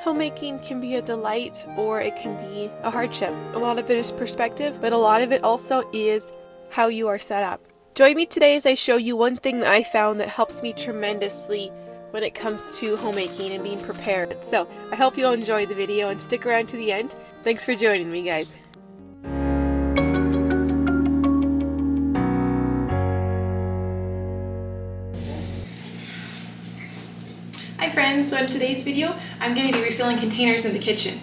Homemaking can be a delight or it can be a hardship. A lot of it is perspective, but a lot of it also is how you are set up. Join me today as I show you one thing that I found that helps me tremendously when it comes to homemaking and being prepared. So I hope you'll enjoy the video and stick around to the end. Thanks for joining me, guys. Hi friends, so in today's video I'm going to be refilling containers in the kitchen.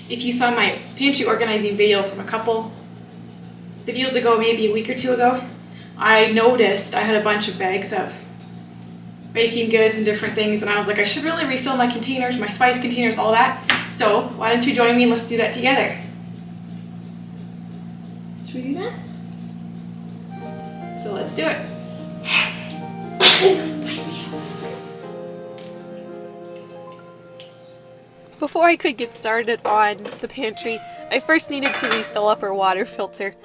If you saw my pantry organizing video from a couple videos ago, maybe a week or two ago, I noticed I had a bunch of bags of baking goods and different things, and I was like, I should really refill my containers, my spice containers, all that. So why don't you join me and let's do that together. Should we do that? So let's do it. Before I could get started on the pantry, I first needed to refill up our water filter.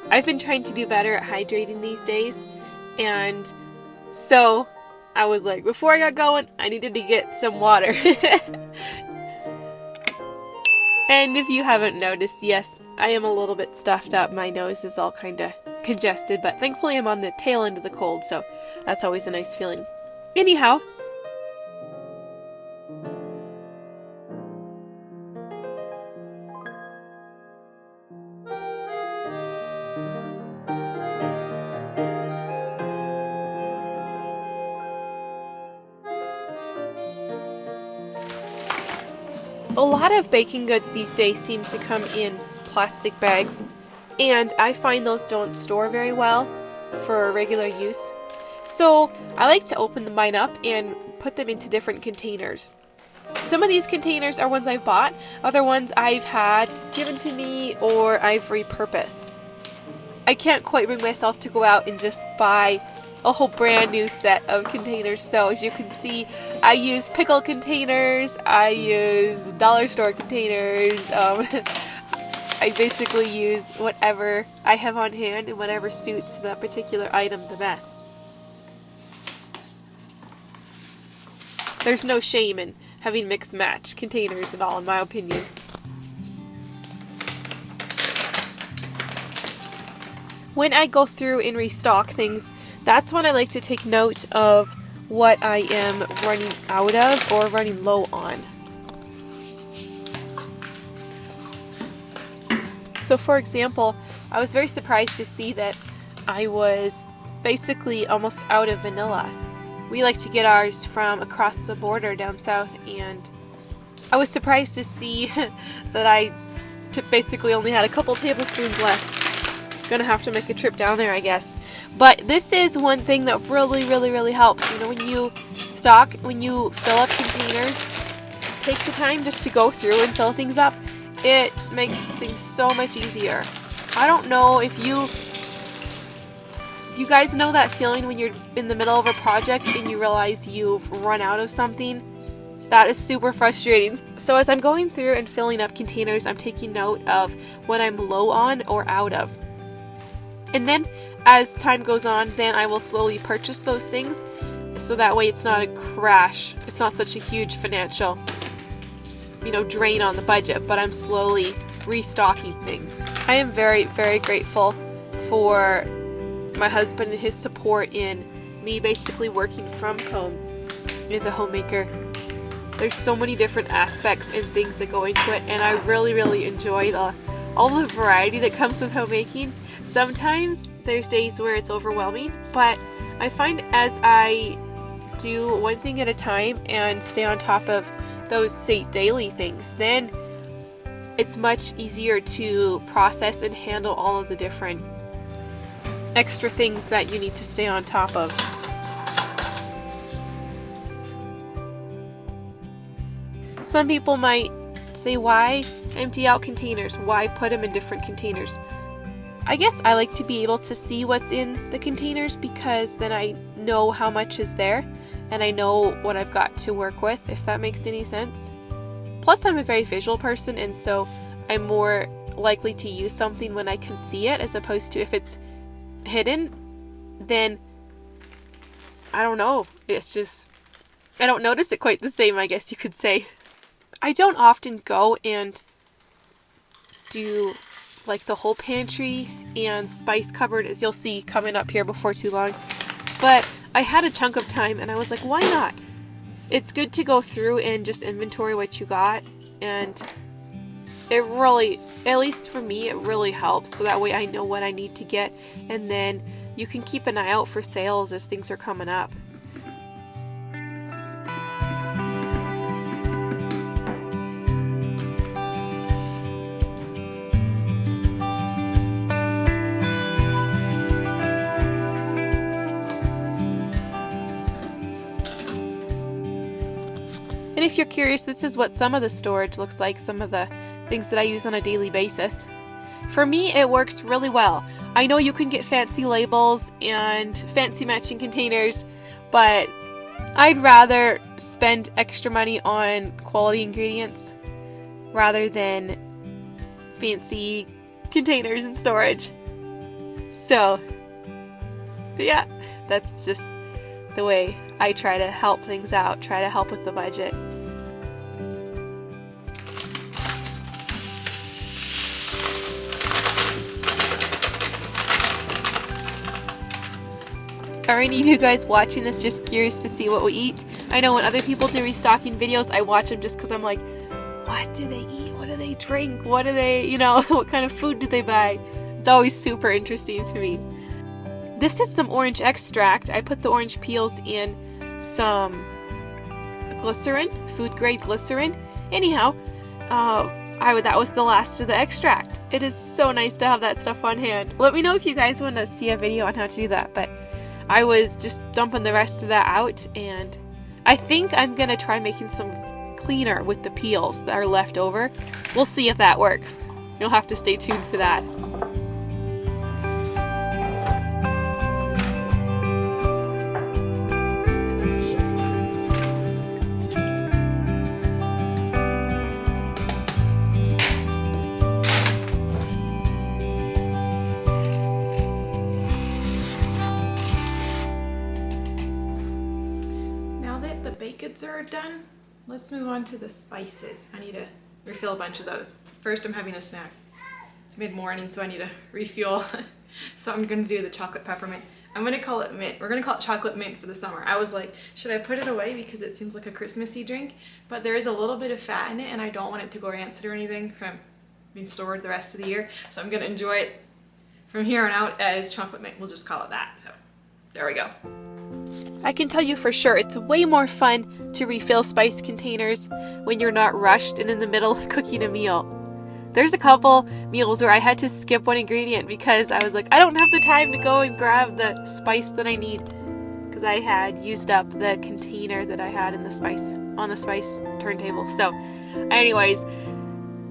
I've been trying to do better at hydrating these days, and so I was like, before I got going, I needed to get some water. And if you haven't noticed, yes, I am a little bit stuffed up. My nose is all kind of congested, but thankfully I'm on the tail end of the cold, so that's always a nice feeling. Anyhow, a lot of baking goods these days seem to come in plastic bags, and I find those don't store very well for regular use. So I like to open mine up and put them into different containers. Some of these containers are ones I've bought, other ones I've had given to me or I've repurposed. I can't quite bring myself to go out and just buy a whole brand new set of containers, so as you can see, I use pickle containers, I use dollar store containers, I basically use whatever I have on hand and whatever suits that particular item the best. There's no shame in having mixed match containers at all, in my opinion. When I go through and restock things, that's when I like to take note of what I am running out of or running low on. So for example, I was very surprised to see that I was basically almost out of vanilla. We like to get ours from across the border down south, and I was surprised to see that I basically only had a couple tablespoons left. Gonna have to make a trip down there, I guess. But this is one thing that really helps. You know, when you stock, when you fill up containers, take the time just to go through and fill things up. It makes things so much easier. I don't know if you guys know that feeling when you're in the middle of a project and you realize you've run out of something. That is super frustrating. So as I'm going through and filling up containers, I'm taking note of what I'm low on or out of. And then as time goes on, then I will slowly purchase those things, so that way it's not a crash. It's not such a huge financial, drain on the budget, but I'm slowly restocking things. I am very grateful for my husband and his support in me basically working from home as a homemaker. There's so many different aspects and things that go into it, and I really enjoy all the variety that comes with homemaking. Sometimes there's days where it's overwhelming, but I find as I do one thing at a time and stay on top of those, say, daily things, then it's much easier to process and handle all of the different extra things that you need to stay on top of. Some people might say, why empty out containers? Why put them in different containers? I guess I like to be able to see what's in the containers, because then I know how much is there and I know what I've got to work with, if that makes any sense. Plus, I'm a very visual person, and so I'm more likely to use something when I can see it, as opposed to if it's hidden, then I don't know. It's just, I don't notice it quite the same, I guess you could say. I don't often go and do like the whole pantry and spice cupboard, as you'll see coming up here before too long. But I had a chunk of time and I was like, why not? It's good to go through and just inventory what you got, and it really, at least for me, it really helps, so that way I know what I need to get, and then you can keep an eye out for sales as things are coming up. And if you're curious, this is what some of the storage looks like, some of the things that I use on a daily basis. For me, it works really well. I know you can get fancy labels and fancy matching containers, but I'd rather spend extra money on quality ingredients rather than fancy containers and storage. So, yeah, that's just the way I try to help things out, try to help with the budget. Are any of you guys watching this just curious to see what we eat? I know when other people do restocking videos, I watch them just because I'm like, what do they eat? What do they drink? What do they, what kind of food do they buy? It's always super interesting to me. This is some orange extract. I put the orange peels in some glycerin, food grade glycerin. Anyhow, that was the last of the extract. It is so nice to have that stuff on hand. Let me know if you guys want to see a video on how to do that, but I was just dumping the rest of that out, and I think I'm gonna try making some cleaner with the peels that are left over. We'll see if that works. You'll have to stay tuned for that. Goods are done. Let's move on to the spices. I need to refill a bunch of those. First, I'm having a snack. It's mid-morning, so I need to refuel. So I'm going to do the chocolate peppermint. I'm going to call it mint. We're going to call it chocolate mint for the summer. I was like, should I put it away because it seems like a Christmassy drink? But there is a little bit of fat in it, and I don't want it to go rancid or anything from being stored the rest of the year. So I'm going to enjoy it from here on out as chocolate mint. We'll just call it that. So there we go. I can tell you for sure it's way more fun to refill spice containers when you're not rushed and in the middle of cooking a meal. There's a couple meals where I had to skip one ingredient because I was like, I don't have the time to go and grab the spice that I need, because I had used up the container that I had in the spice on the spice turntable. So anyways,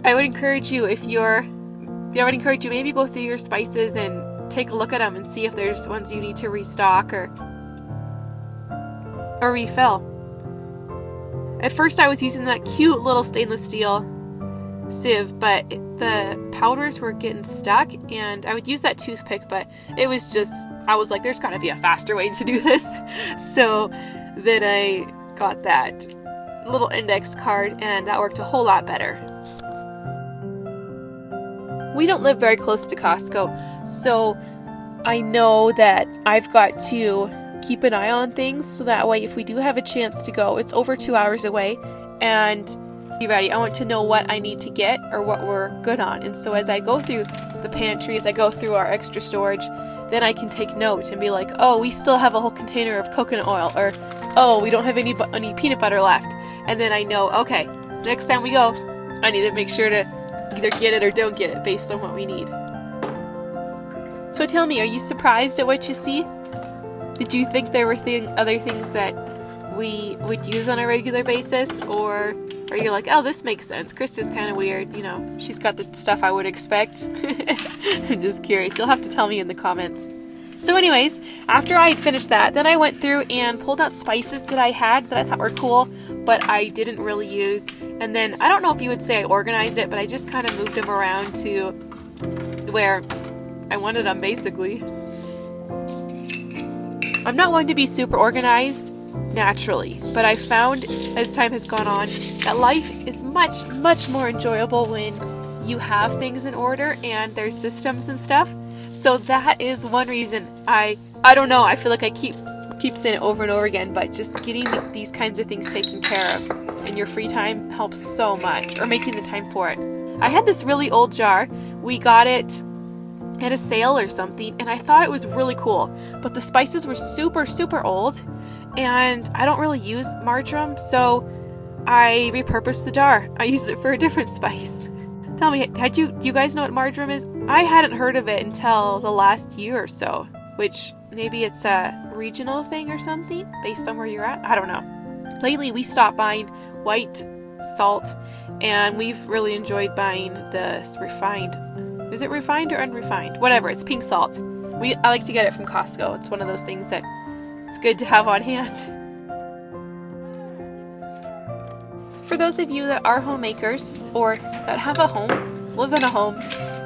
I would encourage you, maybe go through your spices and take a look at them and see if there's ones you need to restock or refill. At first I was using that cute little stainless steel sieve, but the powders were getting stuck, and I would use that toothpick, but it was just, I was like, there's gotta be a faster way to do this. So then I got that little index card, and that worked a whole lot better. We don't live very close to Costco, so I know that I've got to keep an eye on things, so that way if we do have a chance to go, it's over 2 hours away, and be ready. I want to know what I need to get or what we're good on. And so as I go through the pantry, as I go through our extra storage, then I can take note and be like, oh, we still have a whole container of coconut oil, or oh, we don't have any peanut butter left. And then I know, okay, next time we go, I need to make sure to either get it or don't get it based on what we need. So tell me, are you surprised at what you see? Did you think there were other things that we would use on a regular basis, or are you like, oh, this makes sense, Krista's kind of weird, she's got the stuff I would expect? I'm just curious. You'll have to tell me in the comments. So anyways, after I had finished that, then I went through and pulled out spices that I had that I thought were cool, but I didn't really use. And then, I don't know if you would say I organized it, but I just kind of moved them around to where I wanted them, basically. I'm not one to be super organized naturally. But I found as time has gone on that life is much, much more enjoyable when you have things in order and there's systems and stuff. So that is one reason I don't know, I feel like I keep saying it over and over again, but just getting these kinds of things taken care of in your free time helps so much, or making the time for it. I had this really old jar. We got it at a sale or something, and I thought it was really cool, but the spices were super, super old, and I don't really use marjoram, so I repurposed the jar. I used it for a different spice. Tell me, do you guys know what marjoram is? I hadn't heard of it until the last year or so, which maybe it's a regional thing or something based on where you're at. I don't know. Lately, we stopped buying white salt, and we've really enjoyed buying this refined. Is it refined or unrefined? Whatever, it's pink salt. I like to get it from Costco. It's one of those things that it's good to have on hand. For those of you that are homemakers or that have a home, live in a home,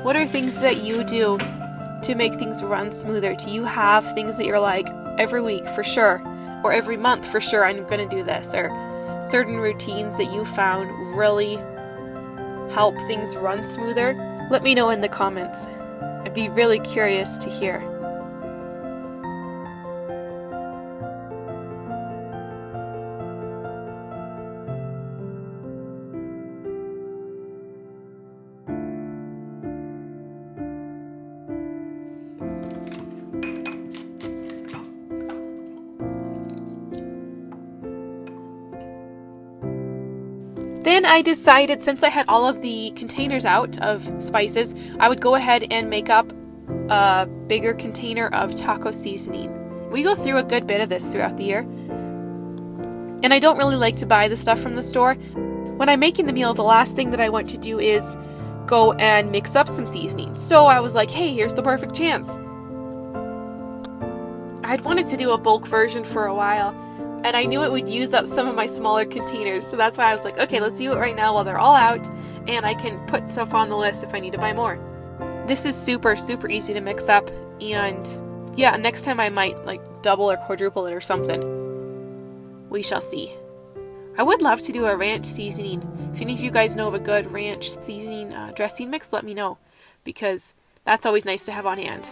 what are things that you do to make things run smoother? Do you have things that you're like, every week for sure, or every month for sure I'm going to do this, or certain routines that you found really help things run smoother? Let me know in the comments. I'd be really curious to hear. Then I decided, since I had all of the containers out of spices, I would go ahead and make up a bigger container of taco seasoning. We go through a good bit of this throughout the year. And I don't really like to buy the stuff from the store. When I'm making the meal, the last thing that I want to do is go and mix up some seasoning. So I was like, hey, here's the perfect chance. I'd wanted to do a bulk version for a while, and I knew it would use up some of my smaller containers, so that's why I was like, okay, let's do it right now while they're all out, and I can put stuff on the list if I need to buy more. This is super, super easy to mix up, and yeah, next time I might like double or quadruple it or something. We shall see. I would love to do a ranch seasoning. If any of you guys know of a good ranch seasoning dressing mix, let me know, because that's always nice to have on hand.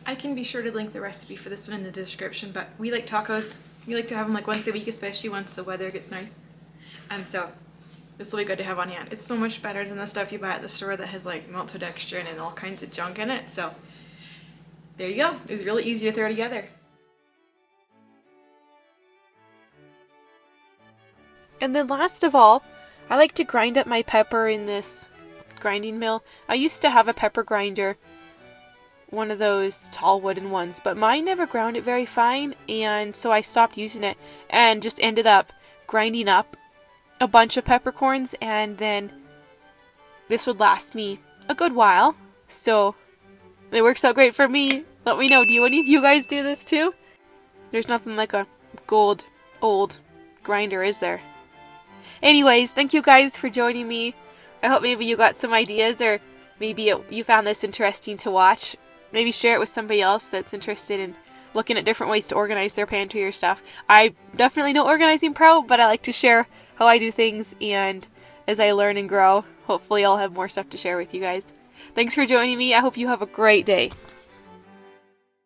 I can be sure to link the recipe for this one in the description, but we like tacos. We like to have them like once a week, especially once the weather gets nice. And so this will be good to have on hand. It's so much better than the stuff you buy at the store that has like maltodextrin and all kinds of junk in it. So there you go. It was really easy to throw together. And then last of all, I like to grind up my pepper in this grinding mill. I used to have a pepper grinder, one of those tall wooden ones, but mine never ground it very fine, and so I stopped using it and just ended up grinding up a bunch of peppercorns, and then this would last me a good while, so it works out great for me. Let me know, do any of you guys do this too? There's nothing like a gold old grinder, is there? Anyways, thank you guys for joining me. I hope maybe you got some ideas, or maybe you found this interesting to watch. Maybe share it with somebody else that's interested in looking at different ways to organize their pantry or stuff. I'm definitely no organizing pro, but I like to share how I do things, and as I learn and grow, hopefully I'll have more stuff to share with you guys. Thanks for joining me. I hope you have a great day.